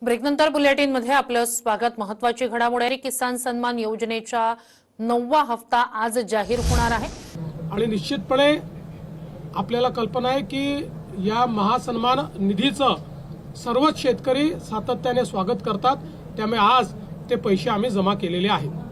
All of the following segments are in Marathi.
ब्रेकनंतर बुलेटिनमध्ये आपलं स्वागत। महत्त्वाची घडामोडी, किसान सन्मान योजनेचा 9वा हप्ता आज जाहीर होणार आहे आणि निश्चितपणे आपल्याला कल्पना आहे की या महासन्मान निधीचं सर्वच शेतकरी सातत्याने स्वागत करतात। त्यामुळे आज ते पैसे आम्ही जमा केलेले आहेत।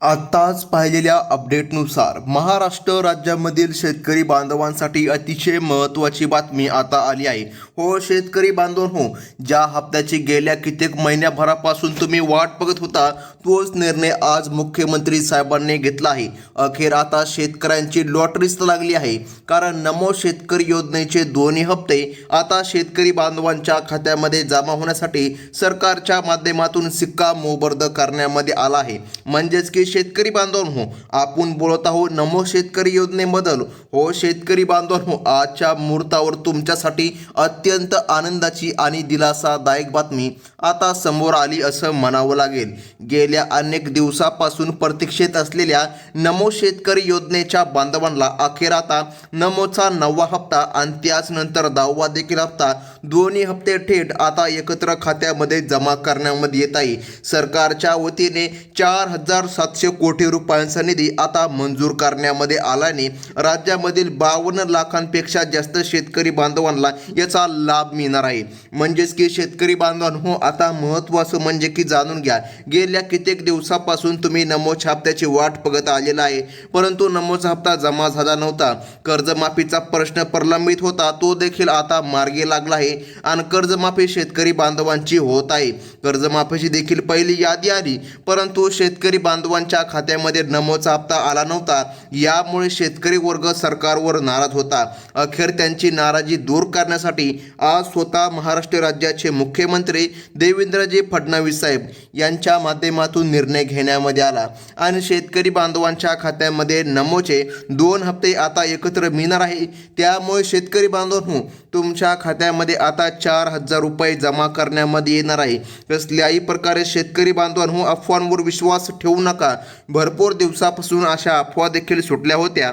आत्ताच पाहिलेल्या अपडेटनुसार महाराष्ट्र राज्यामधील शेतकरी बांधवांसाठी अतिशय महत्त्वाची बातमी आता आली आहे। हो शेतकरी बांधवांनो, ज्या हप्त्याची गेल्या कित्येक महिन्याभरापासून तुम्ही वाट बघत होता, तोच निर्णय आज मुख्यमंत्री साहेबांनी घेतला आहे। अखेर आता शेतकऱ्यांची लॉटरीच लागली आहे, कारण नमो शेतकरी योजनेचे दोन्ही हप्ते आता शेतकरी बांधवांच्या खात्यामध्ये जमा होण्यासाठी सरकारच्या माध्यमातून शिक्कामोर्तब करण्यामध्ये आला आहे। म्हणजेच की शेतकरी बांधवांनो, आपण बोलत आहोत नमो शेतकरी योजनेबद्दल। हो शेतकरी बांधवांनो, आजच्या मुहूर्तावर तुमच्यासाठी अत्यंत आनंदाची आणि दिलासादायक बातमी आता समोर आली असं म्हणावं लागेल। गेल्या अनेक दिवसापासून प्रतीक्षेत असलेल्या नमो शेतकरी योजनेच्या बांधवांना अखेर आता नमोचा 9वा हप्ता आणि त्याच नंतर 10वा देखील हप्ता, दोन्ही हप्ते थेट आता एकत्र खात्यामध्ये जमा करण्यामध्ये येत आहे। सरकारच्या वतीने 4,700 कोटी रुपयांचा निधी आता मंजूर करण्यामध्ये आल्याने राज्यामधील 52 लाखांपेक्षा जास्त शेतकरी बांधवांना याचा लाभ मिळणार आहे। म्हणजेच की शेतकरी बांधवांनो, आता महत्त्वाचं म्हणजे की जाणून घ्या, गेल्या कित्येक दिवसापासून तुम्ही नमोच्या हप्त्याची वाट बघत आलेला आहे, परंतु नमोचा हप्ता जमा झाला नव्हता। कर्जमाफीचा प्रश्न प्रलंबित होता, तो देखील आता मार्गी लागला आहे आणि कर्जमाफी शेतकरी बांधवांची होत आहे। कर्जमाफीची देखील पहिली यादी आली, परंतु शेतकरी बांधवांच्या खात्यामध्ये नमोचा हप्ता आला नव्हता। यामुळे शेतकरी वर्ग सरकारवर नाराज होता। अखेर त्यांची नाराजी दूर करण्यासाठी आज स्वतः महाराष्ट्र राज्याचे मुख्यमंत्री देवेंद्रजी फडणवीस साहेब यांच्या माध्यमातून निर्णय घेण्यामध्ये आला आणि शेतकरी बांधवांच्या खात्यामध्ये नमोचे 2 हप्ते आता एकत्र मिळणार आहे। त्यामुळे शेतकरी बांधवांनो, तुमच्या खात्यामध्ये आता 4,000 रुपये जमा करण्यामध्ये येणार आहे। कसल्याही प्रकारे शेतकरी बांधवांनो, अफवांवर विश्वास ठेवू नका। भरपूर दिवसापासून अशा अफवा देखील सुटल्या होत्या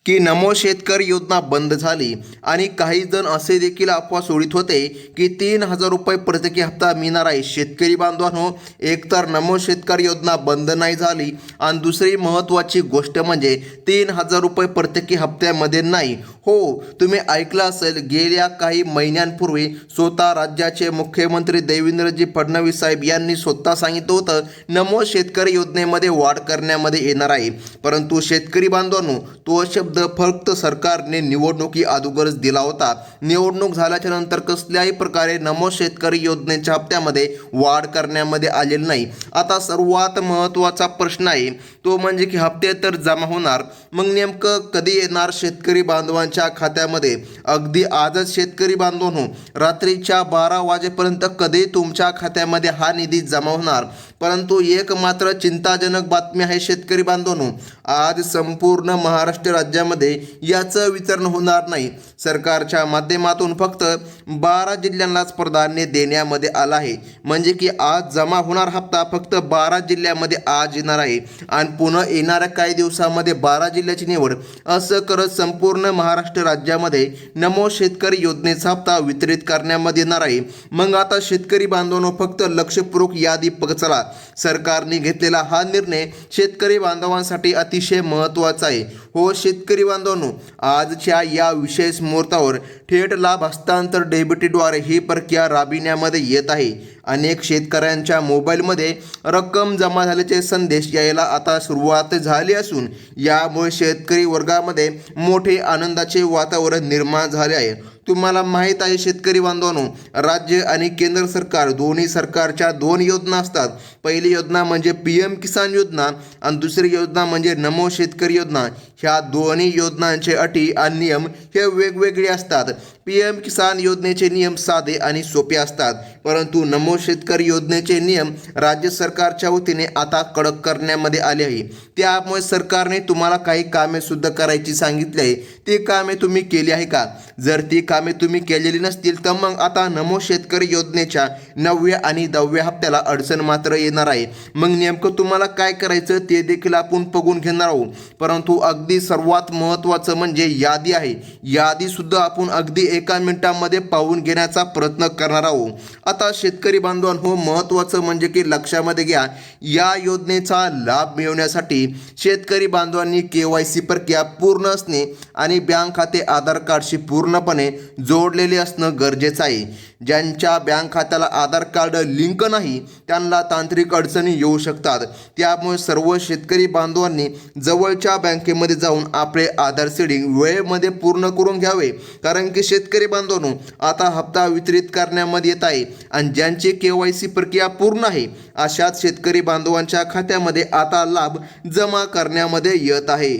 की नमो शेतकरी योजना बंद झाली आणि काही जण असे देखील अफवा सोडित होते की 3,000 रुपये प्रत्येकी हप्ता मिळणार आहे। शेतकरी बांधवांनो, एकतर नमो शेतकरी योजना बंद नाही झाली आणि दुसरी महत्त्वाची गोष्ट म्हणजे 3,000 रुपये प्रत्येकी हप्त्यामध्ये नाही। हो, तुम्ही ऐकलं असेल, गेल्या काही महिन्यांपूर्वी स्वतः राज्याचे मुख्यमंत्री देवेंद्रजी फडणवीस साहेब यांनी स्वतः सांगितलं होतं नमो शेतकरी योजनेमध्ये वाढ करण्यामध्ये येणार आहे। परंतु शेतकरी बांधवांनो, तो शब्द फक्त सरकारने निवडणुकी अगोदरच दिला होता। निवडणूक झाल्याच्या नंतर कसल्याही प्रकारे नमो शेतकरी योजनेच्या हप्त्यामध्ये वाढ करण्यामध्ये आलेली नाही। आता सर्वात महत्त्वाचा प्रश्न आहे तो म्हणजे की हप्ते तर जमा होणार, मग नेमकं कधी येणार शेतकरी बांधवांच्या खात्यामध्ये? अगदी आजच शेतकरी बांधवांनो, रात्रीच्या 12 वाजेपर्यंत कधी तुमच्या खात्यामध्ये हा निधी जमा होणार? परंतु एक मात्र चिंताजनक बातमी आहे शेतकरी बांधवांनो, आज संपूर्ण महाराष्ट्र राज्यामध्ये याचं वितरण होणार नाही। सरकारच्या माध्यमातून फक्त 12 जिल्ह्यांनाच प्राधान्य देण्यामध्ये आलं आहे। म्हणजे की आज जमा होणार हप्ता फक्त 12 जिल्ह्यामध्ये आज येणार आहे आणि पुन्हा येणाऱ्या काही दिवसामध्ये 12 जिल्ह्याची निवड, असं करत संपूर्ण महाराष्ट्र राज्यामध्ये नमो शेतकरी योजनेचा हप्ता वितरित करण्यामध्ये येणार आहे। मग आता शेतकरी बांधवांनो, फक्त लक्षपूर्वक यादी बघत चला। सरकारने घेतलेला हा निर्णय शेतकरी बांधवांसाठी अतिशय महत्त्वाचा आहे। हो शेतकरी बांधवांनो, आजच्या या विशेष मुहूर्तावर थेट लाभ हस्तांतर डेबिटद्वारे ही प्रक्रिया राबविण्यामध्ये येत आहे। अनेक शेतकऱ्यांच्या मोबाईलमध्ये रक्कम जमा झाल्याचे संदेश यायला आता सुरुवात झाली असून यामुळे शेतकरी वर्गामध्ये मोठे आनंदाचे वातावरण निर्माण झाले आहे। तुम्हाला माहीत आहे शेतकरी बांधवांनो, राज्य आणि केंद्र सरकार दोन्ही सरकारच्या 2 योजना असतात। पहिली योजना म्हणजे PM किसान योजना आणि दुसरी योजना म्हणजे नमो शेतकरी योजना। ह्या दोन्ही योजनांचे अटी आणि नियम हे वेगवेगळे असतात। PM किसान योजनेचे नियम साधे आणि सोपे असतात, परंतु नमो शेतकरी योजनेचे नियम राज्य सरकारच्या वतीने आता कडक करण्यामध्ये आले आहे। त्यामुळे सरकारने तुम्हाला काही कामे सुद्धा करायची सांगितली आहे। ती कामे तुम्ही केली आहे का? जर ती कामे तुम्ही केलेली नसतील तर मग आता नमो शेतकरी योजनेच्या 9व्या आणि 10व्या हप्त्याला अडचण मात्र येणार आहे। मग नेमकं तुम्हाला काय करायचं ते देखील आपण बघून घेणार आहोत। परंतु अगदी सर्वात महत्त्वाचं म्हणजे यादी आहे। यादी सुद्धा आपण अगदी एका मिनिटामध्ये पाहून घेण्याचा प्रयत्न करणार आहोत। आता शेतकरी बांधवांनो, महत्त्वाचं म्हणजे की लक्षामध्ये घ्या, या योजनेचा लाभ मिळवण्यासाठी शेतकरी बांधवांनी KYC प्रक्रिया पूर्ण असणे आणि बँक खाते आधार कार्डशी पूर्णपणे जोडलेले असणं गरजेचं आहे। ज्यांच्या बँक खात्याला आधार कार्ड लिंक नाही त्यांना तांत्रिक अडचणी येऊ शकतात। त्यामुळे सर्व शेतकरी बांधवांनी जवळच्या बँकेमध्ये जाऊन आपले आधार सीडिंग वेळेमध्ये पूर्ण करून घ्यावे, कारण की शेतकरी बांधवांनो, आता हप्ता वितरित करण्यामध्ये येत आहे आणि ज्यांची KYC प्रक्रिया पूर्ण आहे अशाच शेतकरी बांधवांच्या खात्यामध्ये आता लाभ जमा करण्यामध्ये येत आहे।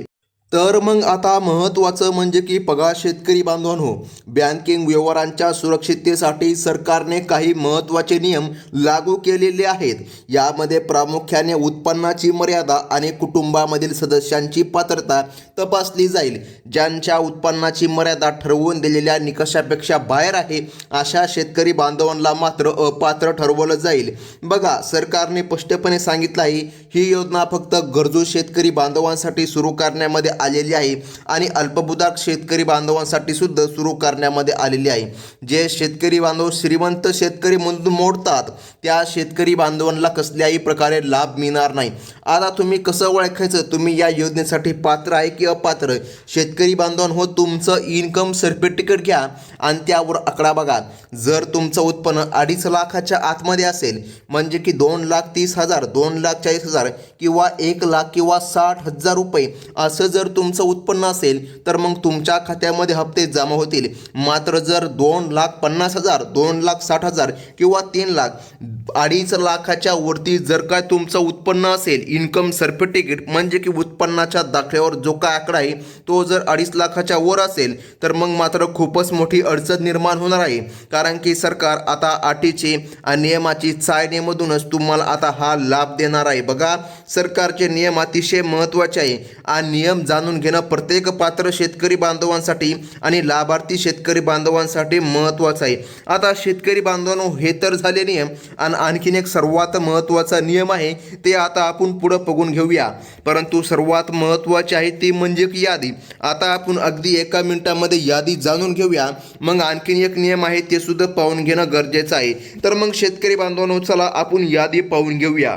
तर मग आता महत्त्वाचं म्हणजे की बघा शेतकरी बांधवांनो, बँकिंग व्यवहारांच्या सुरक्षिततेसाठी सरकारने काही महत्त्वाचे नियम लागू केलेले आहेत। यामध्ये प्रामुख्याने उत्पन्नाची मर्यादा आणि कुटुंबामधील सदस्यांची पात्रता तपासली जाईल। ज्यांच्या उत्पन्नाची मर्यादा ठरवून दिलेल्या निकषापेक्षा बाहेर आहे अशा शेतकरी बांधवांना मात्र अपात्र ठरवलं जाईल। बघा, सरकारने स्पष्टपणे सांगितलं आहे, ही योजना फक्त गरजू शेतकरी बांधवांसाठी सुरू करण्यामध्ये आलेली आहे आणि अल्पभूधारक शेतकरी बांधवांसाठी सुद्धा सुरू करण्यामध्ये आलेली आहे। जे शेतकरी बांधव श्रीमंत शेतकरी म्हणून मोडतात त्या शेतकरी बांधवांना कसल्याही प्रकारे लाभ मिळणार नाही। आता तुम्ही कसं ओळखायचं तुम्ही या योजनेसाठी पात्र आहे की अपात्र? शेतकरी बांधवांनो, तुमचं इन्कम सर्टिफिकेट घ्या आणि त्यावर आकडा बघा। जर तुमचं उत्पन्न 2.5 लाखाच्या आतमध्ये असेल, म्हणजे की 2,30,000, 2,40,000 किंवा 1 लाख किंवा 60,000 रुपये असं जर तुमचं उत्पन्न असेल तर मग तुमच्या खात्यामध्ये हप्ते जमा होतील। मात्र जर 2,50,000, 2,60,000 किंवा 3 लाख, 2.5 लाखाच्या वरती जर काय तुमचं उत्पन्न असेल, इन्कम सर्टिफिकेट म्हणजे की उत्पन्नाच्या दाखल्यावर जो काय आकडा आहे तो जर 2.5 लाखाच्या वर असेल तर मग मात्र खूपच मोठी अडचण निर्माण होणार आहे, कारण की सरकार आता अटीची आणि नियमाची चाळणीमधूनच तुम्हाला आता हा लाभ देणार आहे। बघा, सरकारचे नियम अतिशय महत्त्वाचे आहे आणि नियम जाणून घेणं प्रत्येक पात्र शेतकरी बांधवांसाठी आणि लाभार्थी शेतकरी बांधवांसाठी महत्त्वाचं आहे। आता शेतकरी बांधवांनो, हे तर झाले नियम आणि आणखीन एक सर्वात महत्त्वाचा नियम आहे ते आता आपण पुढे बघून घेऊया। परंतु सर्वात महत्त्वाचे आहे ती म्हणजे की यादी। आता आपण अगदी एका मिनिटामध्ये यादी जाणून घेऊया। मग आणखीन एक नियम आहे ते सुद्धा पाहून घेणं गरजेचं आहे। तर मग शेतकरी बांधवांनो, चला आपण यादी पाहून घेऊया।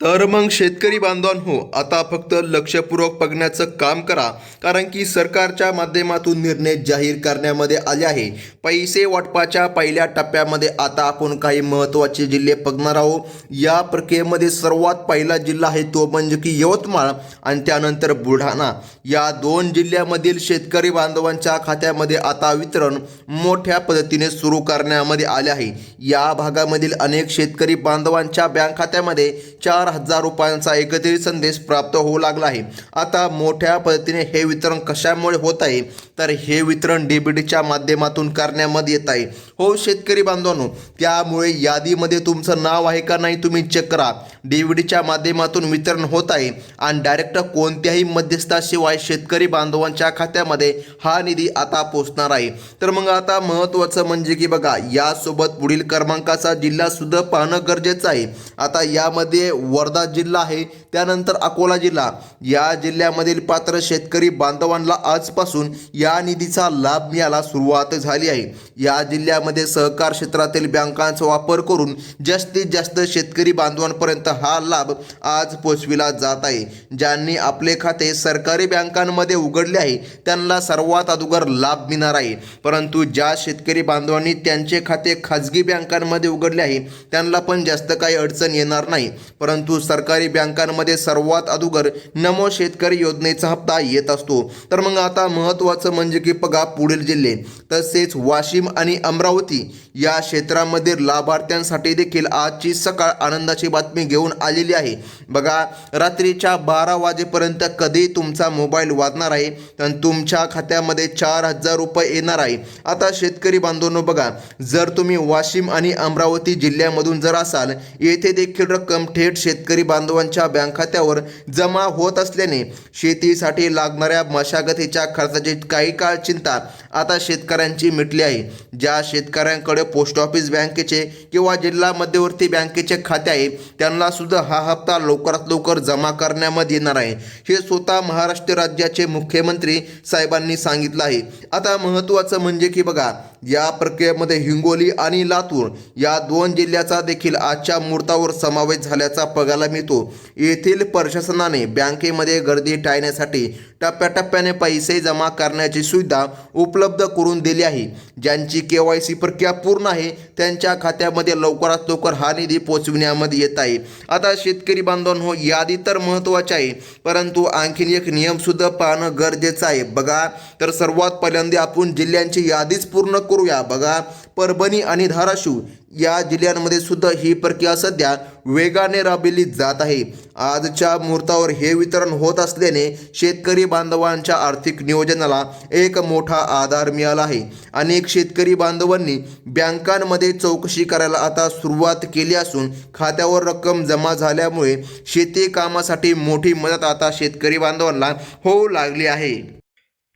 तर मग शेतकरी बांधवांनो, आता फक्त लक्षपूर्वक बघण्याचं काम करा, कारण की सरकारच्या माध्यमातून निर्णय जाहीर करण्यामध्ये आले आहे। पैसे वाटपाच्या पहिल्या टप्प्यामध्ये आता आपण काही महत्त्वाचे जिल्हे बघणार आहोत। या प्रक्रियेमध्ये सर्वात पहिला जिल्हा आहे तो म्हणजे की यवतमाळ आणि त्यानंतर बुलढाणा। या 2 जिल्ह्यामधील शेतकरी बांधवांच्या खात्यामध्ये आता वितरण मोठ्या पद्धतीने सुरू करण्यामध्ये आले आहे। या भागामधील अनेक शेतकरी बांधवांच्या बँक खात्यामध्ये 4,000 रुपयांचा एकत्रित संदेश प्राप्त होऊ लागला आहे। आता मोठ्या पद्धतीने हे वितरण कशामुळे होत आहे तर हे वितरण DBTच्या माध्यमातून करण्यामध्ये येत आहे। हो शेतकरी बांधवांनो, त्यामुळे यादीमध्ये तुमचं नाव आहे का नाही तुम्ही चेक करा। DBTच्या माध्यमातून वितरण होत आहे आणि डायरेक्ट कोणत्याही मध्यस्थाशिवाय शेतकरी बांधवांच्या खात्यामध्ये हा निधी आता पोहोचणार आहे। तर मग आता महत्त्वाचं म्हणजे की बघा, यासोबत पुढील क्रमांकाचा जिल्हा सुद्धा पाहणं गरजेचं आहे। आता यामध्ये वर्धा जिल्हा आहे, त्यानंतर अकोला जिल्हा। या जिल्ह्यामधील पात्र शेतकरी बांधवांना आजपासून या निधीचा लाभ मिळायला सुरुवात झाली आहे। या जिल्ह्यामध्ये सहकार क्षेत्रातील बँकांचा वापर करून जास्तीत जास्त शेतकरी बांधवांपर्यंत हा लाभ आज पोहोचविला जात आहे। ज्यांनी आपले खाते सरकारी बँकांमध्ये उघडले आहे त्यांना सर्वात अगोदर लाभ मिळणार आहे। परंतु ज्या शेतकरी बांधवांनी त्यांचे खाते खाजगी बँकांमध्ये उघडले आहे त्यांना पण जास्त काही अडचण येणार नाही। परंतु सरकारी बँकांमध्ये सर्वात अगोदर नमो शेतकरी योजनेचा हप्ता येत असतो। तर मग आता महत्त्वाचं म्हणजे की बघा पुढील जिल्हे तसेच वाशिम आणि अमरावती या क्षेत्रामधील लाभार्थ्यांसाठी देखील आजची सकाळ आनंदाची बातमी घेऊन आलेली आहे। बघा रात्रीच्या 12 वाजेपर्यंत कधी तुमचा मोबाईल वाजणार आहे तर तुमच्या खात्यामध्ये 4,000 रुपये येणार आहे। आता शेतकरी बांधवांनो बघा, जर तुम्ही वाशिम आणि अमरावती जिल्ह्यामधून जर असाल, येथे देखील रक्कम थेट शेतकरी बांधवांच्या बँक खात्यावर जमा होत असल्याने शेतीसाठी लागणाऱ्या मशागतीच्या खर्चाची काही काळ चिंता आता शेतकऱ्यांची मिटली आहे। ज्या शेतकऱ्यांकडे पोस्ट ऑफिस बँकेचे किंवा जिल्हा मध्यवर्ती बँकेचे खाते आहे त्यांना सुद्धा हा हप्ता लवकरात लवकर जमा करण्यामध्ये येणार आहे, हे स्वतः महाराष्ट्र राज्याचे मुख्यमंत्री साहेबांनी सांगितलं आहे। आता महत्त्वाचं म्हणजे की बघा, या प्रक्रियेमध्ये हिंगोली आणि लातूर या 2 जिल्ह्याचा देखील आजच्या मुहूर्तावर समावेश झाल्याचा बघायला मिळतो। येथील प्रशासनाने बँकेमध्ये गर्दी टाळण्यासाठी टप्प्याटप्प्याने पैसे जमा करण्याची सुविधा उपलब्ध करून दिली आहे। ज्यांची KYC प्रक्रिया पूर्ण आहे त्यांच्या खात्यामध्ये लवकरात लवकर हा निधी पोहोचविण्यामध्ये येत आहे। आता शेतकरी बांधवांनो, यादी तर महत्त्वाची आहे, परंतु आणखीन एक नियम सुद्धा पाहणं गरजेचं आहे। बघा, तर सर्वात पहिल्यांदा आपण जिल्ह्यांची यादीच पूर्ण करूया। बघा, परभणी आणि धाराशिव या जिल्ह्यांमध्ये सुद्धा ही प्रक्रिया सध्या वेगाने राबविली जात आहे। आजच्या मुहूर्तावर हे वितरण होत असल्याने शेतकरी बांधवांच्या आर्थिक नियोजनाला एक मोठा आधार मिळाला आहे। अनेक शेतकरी बांधवांनी बँकांमध्ये चौकशी करायला आता सुरुवात केली असून खात्यावर रक्कम जमा झाल्यामुळे शेती कामासाठी मोठी मदत आता शेतकरी बांधवांना होऊ लागली आहे।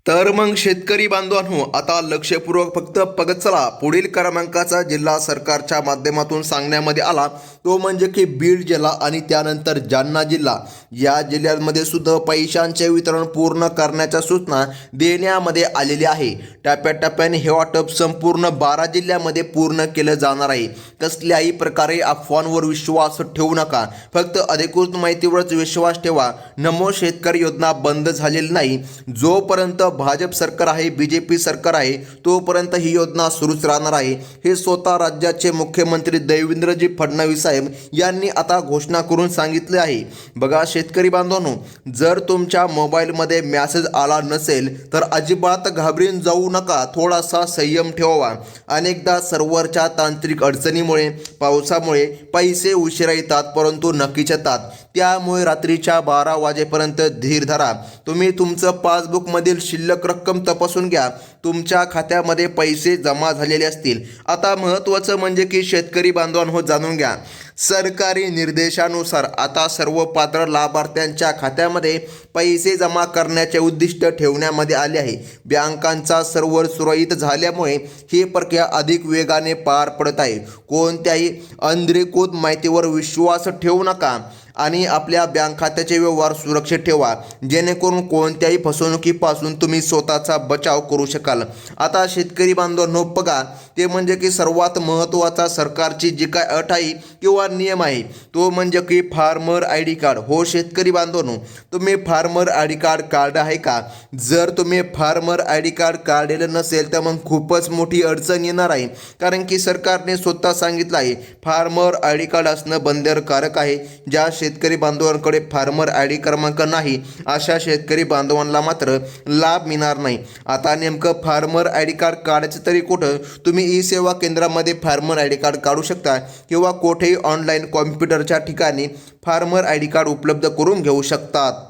तर मग शेतकरी बांधवांनो, आता लक्षपूर्वक फक्त बघत चला। पुढील क्रमांकाचा जिल्हा सरकारच्या माध्यमातून सांगण्यामध्ये आला तो म्हणजे की बीड जिल्हा आणि त्यानंतर जालना जिल्हा या जिल्ह्यांमध्ये सुद्धा पैशांचे वितरण पूर्ण करण्याच्या सूचना देण्यामध्ये आलेली आहे। टप्प्याटप्प्याने हे वाटप संपूर्ण 12 जिल्ह्यामध्ये पूर्ण केलं जाणार आहे। कसल्याही प्रकारे अफवांवर विश्वास ठेवू नका, फक्त अधिकृत माहितीवरच विश्वास ठेवा। नमो शेतकरी योजना बंद झालेली नाही। जोपर्यंत भाजप सरकार आहे, BJP सरकार आहे, तोपर्यंत ही योजना सुरूच राहणार आहे, हे स्वतः राज्याचे मुख्यमंत्री देवेंद्रजी फडणवीस साहेब यांनी आता घोषणा करून सांगितले आहे। बघा शेतकरी बांधवांनो, जर तुमच्या मोबाईलमध्ये मेसेज आला नसेल तर अजिबात घाबरून जाऊ नका, थोडासा संयम ठेवा। अनेकदा सर्व्हरच्या तांत्रिक अडचणीमुळे, पावसामुळे पैसे उशिरा येतात, परंतु नक्कीच येतात। त्यामुळे रात्रीच्या 12 वाजेपर्यंत धीर धरा। तुम्ही तुमचं पासबुकमधील शिल्लक रक्कम तपासून घ्या, तुमच्या खात्यामध्ये पैसे जमा झालेले असतील। आता महत्त्वाचं म्हणजे की शेतकरी बांधवांनो, जाणून घ्या, सरकारी निर्देशानुसार आता सर्व पात्र लाभार्थ्यांच्या खात्यामध्ये पैसे जमा करण्याचे उद्दिष्ट ठेवण्यामध्ये आले आहे। बँकांचा सर्व्हर सुरळीत झाल्यामुळे ही प्रक्रिया अधिक वेगाने पार पडत आहे। कोणत्याही अधिकृत माहितीवर विश्वास ठेवू नका आणि आपल्या बँक खात्याचे व्यवहार सुरक्षित ठेवा, जेणेकरून कोणत्याही फसवणुकीपासून तुम्ही स्वतःचा बचाव करू शकाल। आता शेतकरी बांधवांनो बघा, ते म्हणजे की सर्वात महत्त्वाचा सरकारची जी काय अट आहे किंवा नियम आहे तो म्हणजे की फार्मर ID कार्ड। हो शेतकरी बांधवांनो, तुम्ही फार्मर ID कार्ड काढलं आहे का? जर तुम्ही फार्मर ID कार्ड काढलेलं नसेल तर मग खूपच मोठी अडचण येणार आहे, कारण की सरकारने स्वतः सांगितलं आहे फार्मर ID कार्ड असणं बंधनकारक आहे। ज्या शेतकरी बांधवांकडे फार्मर ID क्रमांक नाही अशा शेतकरी बांधवांना मात्र लाभ मिळणार नाही। आता नेमकं फार्मर ID कार्ड काढायचं तरी कुठं? तुम्ही ई-सेवा केंद्रामध्ये फार्मर ID कार्ड काढू शकता किंवा कोठेही ऑनलाईन कॉम्प्युटरच्या ठिकाणी फार्मर ID कार्ड उपलब्ध करून घेऊ शकतात।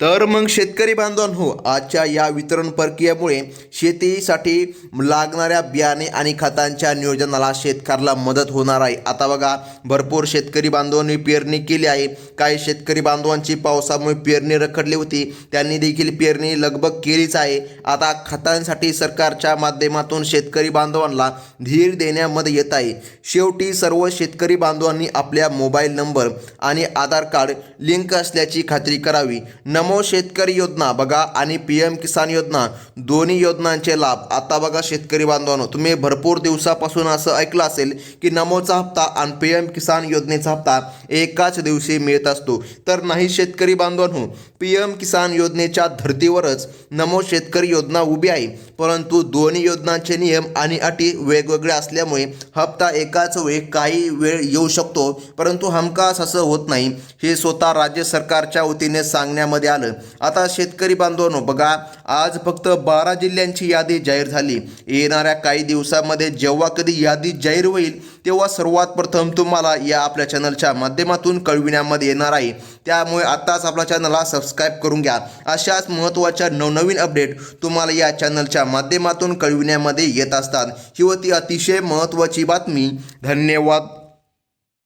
तर मग शेतकरी बांधवांनो, आजच्या या वितरण प्रक्रियेमुळे शेतीसाठी लागणाऱ्या बियाणे आणि खतांच्या नियोजनाला शेतकऱ्याला मदत होणार आहे। आता बघा, भरपूर शेतकरी बांधवांनी पेरणी केली आहे। काही शेतकरी बांधवांची पावसामुळे पेरणी रखडली होती, त्यांनी देखील पेरणी लगबग केलीच आहे। आता खतांसाठी सरकारच्या माध्यमातून शेतकरी बांधवांना धीर देण्यामध्ये येत आहे। शेवटी सर्व शेतकरी बांधवांनी आपल्या मोबाईल नंबर आणि आधार कार्ड लिंक असल्याची खात्री करावी। नमो शेतकरी योजना बघा आणि PM किसान योजना, दोन्ही योजनांचे लाभ आता बघा शेतकरी बांधवांनो, तुम्ही भरपूर दिवसापासून असं ऐकलं असेल की नमोचा हप्ता आणि PM किसान योजनेचा हप्ता एकाच दिवशी मिळत असतो, तर नाही शेतकरी बांधवांनो, PM किसान योजनेच्या धर्तीवरच नमो शेतकरी योजना उभी आहे, परंतु दोन्ही योजनांचे नियम आणि अटी वेगवेगळे असल्यामुळे हप्ता एकाच वेळी काही वेळ येऊ शकतो, परंतु हमखास असं होत नाही, हे स्वतः राज्य सरकारच्या वतीने सांगण्यामध्ये आलं. आता शेतकरी बांधवांनो बघा, आज फक्त 12 जिल्ह्यांची यादी जाहीर झाली. येणाऱ्या काही दिवसामध्ये जेव्हा कधी यादी जाहीर होईल तेव्हा सर्वात प्रथम तुम्हाला या आपल्या चॅनलच्या माध्यमातून कळविण्यामध्ये येणार आहे. त्यामुळे आताच आपल्या चॅनलला सबस्क्राईब करून घ्या. अशाच महत्त्वाच्या नवनवीन अपडेट तुम्हाला या चॅनलच्या माध्यमातून कळविण्यामध्ये येत असतात. ही होती अतिशय महत्त्वाची बातमी. धन्यवाद.